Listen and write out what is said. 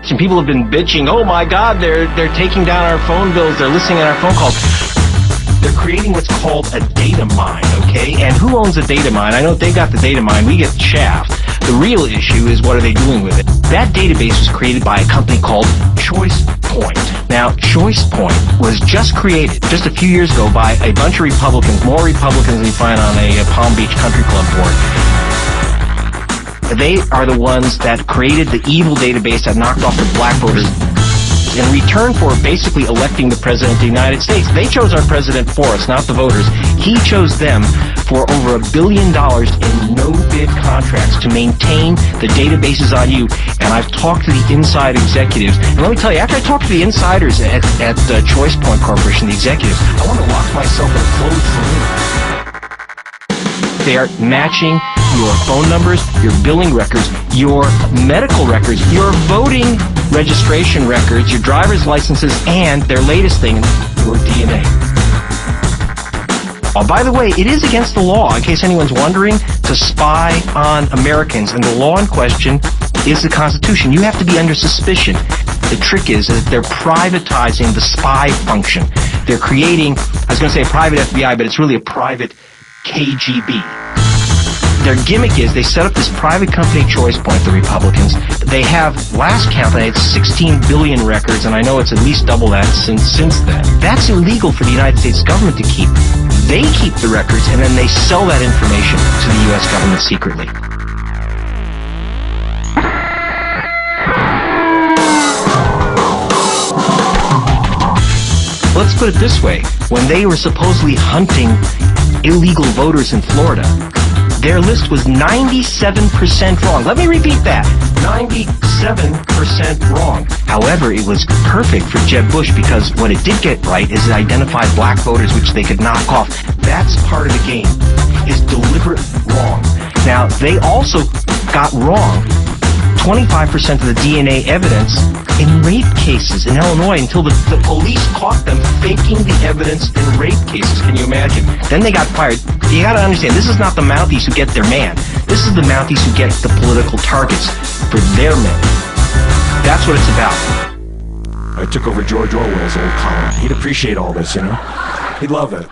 Some people have been bitching, oh my God, they're taking down our phone bills, they're listening on our phone calls. They're creating what's called a data mine, okay? And who owns a data mine? I know they got the data mine, we get shaft. The real issue is what are they doing with it? That database was created by a company called ChoicePoint. Now, ChoicePoint was just created just a few years ago by a bunch of Republicans, more Republicans than you find on a Palm Beach Country Club board. They are the ones that created the evil database that knocked off the black voters in return for basically electing the President of the United States. They chose our president for us, not the voters. He chose them for over $1 billion in no-bid contracts to maintain the databases on you. And I've talked to the inside executives. And let me tell you, after I talked to the insiders at ChoicePoint Corporation, the executives, I want to lock myself in a closed room. They are matching your phone numbers, your billing records, your medical records, your voting registration records, your driver's licenses, and their latest thing, your DNA. Oh, by the way, it is against the law, in case anyone's wondering, to spy on Americans, and the law in question is the Constitution. You have to be under suspicion. The trick is that they're privatizing the spy function. They're creating, I was going to say a private FBI, but it's really a private KGB. Their gimmick is they set up this private company, ChoicePoint, the Republicans. They have, last count, they had 16 billion records, and I know it's at least double that since then. That's illegal for the United States government to keep. They keep the records, and then they sell that information to the U.S. government secretly. Let's put it this way. When they were supposedly hunting illegal voters in Florida, their list was 97% wrong. Let me repeat that. 97% wrong. However, it was perfect for Jeb Bush because what it did get right is it identified black voters which they could knock off. That's part of the game, is deliberate wrong. Now, they also got wrong 25% of the DNA evidence in rape cases in Illinois until the police caught them faking the evidence in rape cases. Can you imagine? Then they got fired. You got to understand, this is not the Mounties who get their man. This is the Mounties who get the political targets for their men. That's what it's about. I took over George Orwell's old column. He'd appreciate all this, you know? He'd love it.